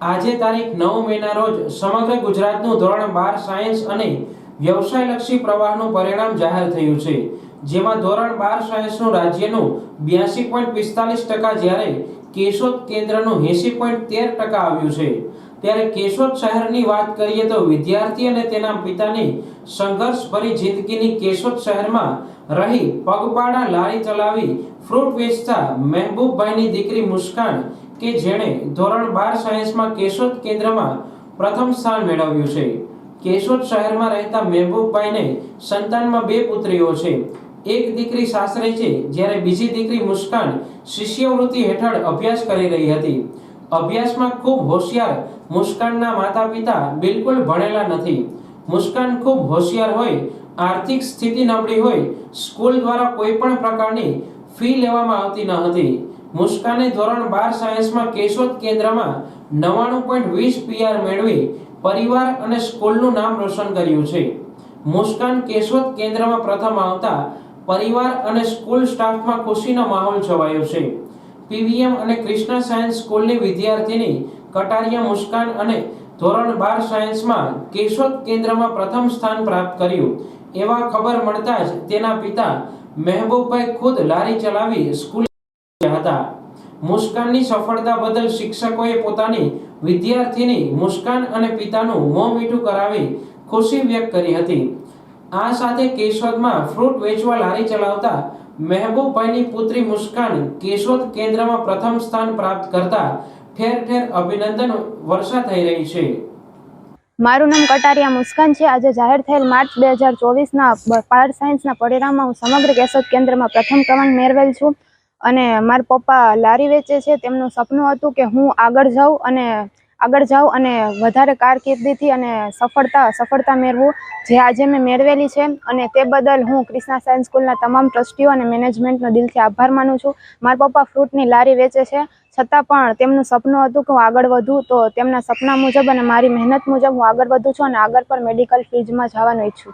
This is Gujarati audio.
આજે તારીખ 9 મેના રોજ સમગ્ર ગુજરાતનું ધોરણ 12 સાયન્સ અને વ્યવસાયલક્ષી પ્રવાહનું પરિણામ જાહેર થયું છે, જેમાં ધોરણ 12 સાયન્સનું રાજ્યનું 82.45% જ્યારે કેશોદ કેન્દ્રનું 80.13% આવ્યું છે। ત્યારે કેશોદ શહેરની વાત કરીએ તો વિદ્યાર્થી અને તેના પિતાની સંઘર્ષભરી જિંદગીની કેશોદ શહેરમાં રહી પગપાળા લારી ચલાવી ફ્રૂટ વેચતા મહેબૂબભાઈની દીકરી મુસ્કાન કે જેણે ધોરણ 12 સાયન્સમાં કેશોદ કેન્દ્રમાં પ્રથમ સ્થાન મેળવ્યું છે। કેશોદ શહેરમાં રહેતા મહેબૂબભાઈને સંતાનમાં 2 પુત્રીઓ છે। એક દીકરી સાસરે છે, જ્યારે બીજી દીકરી મુસ્કાન શિષ્યવૃત્તિ હેઠળ અભ્યાસ કરી રહી હતી। અભ્યાસમાં ખૂબ હોશિયાર મુસ્કાનના માતા-પિતા બિલકુલ ભણેલા નથી। મુસ્કાન ખૂબ હોશિયાર હોય, આર્થિક સ્થિતિ નબળી હોય, સ્કૂલ દ્વારા કોઈ પણ પ્રકારની ફી લેવામાં આવતી ન હતી। મુસ્કાને ધોરણ 12 સાયન્સમાં કેશોદ કેન્દ્રમાં 99.20 PR મેળવી પરિવાર અને સ્કૂલનું નામ રોશન કર્યું છે। મુસ્કાન કેશોદ કેન્દ્રમાં પ્રથમ આવતા પરિવાર અને સ્કૂલ સ્ટાફમાં ખુશીનો માહોલ છવાયો છે। પીવીએમ અને કૃષ્ણા સાયન્સ સ્કૂલની વિદ્યાર્થીની કટારિયા મુસ્કાન અને ધોરણ 12 સાયન્સમાં કેશોદ કેન્દ્રમાં પ્રથમ સ્થાન પ્રાપ્ત કર્યું એવા ખબર મળતા જ તેના પિતા મહેબૂબભાઈ ખુદ લારી ચલાવી સ્કૂલ હતા। મુસ્કાનની સફળતા બદલ શિક્ષકોએ પોતાની વિદ્યાર્થીની મુસ્કાન અને પિતાનું મોં મીઠું કરાવી ખુશી વ્યક્ત કરી હતી। આ સાથે કેશોદમાં ફ્રૂટ વેચવા લારી ચલાવતા મહેબૂબભાઈની પુત્રી મુસ્કાન કેશોદ કેન્દ્રમાં પ્રથમ સ્થાન પ્રાપ્ત કરતા ઠેર ઠેર અભિનંદન વર્ષા થઈ રહી છે। મારું નામ કટારિયા મુસ્કાન છે। આજે જાહેર થયેલ માર્ચ 2024ના 12 સાયન્સના પરિણામમાં હું સમગ્ર કેશોદ કેન્દ્રમાં પ્રથમ ક્રમાંક મેળવેલ છું અને મારા પપ્પા લારી વેચે છે। તેમનું સપનું હતું કે હું આગળ જાઉં અને વધારે કારકિર્દીથી અને સફળતા મેળવું, જે આજે મેં મેળવેલી છે અને તે બદલ હું કૃષ્ણા સાયન્સ સ્કૂલના તમામ ટ્રસ્ટીઓ અને મેનેજમેન્ટનો દિલથી આભાર માનું છું। મારા પપ્પા ફ્રૂટની લારી વેચે છે, છતાં પણ તેમનું સપનું હતું કે હું આગળ વધું, તો તેમના સપના મુજબ અને મારી મહેનત મુજબ હું આગળ વધું છું અને આગળ પણ મેડિકલ ફિલ્ડમાં જવાનું ઈચ્છું છું।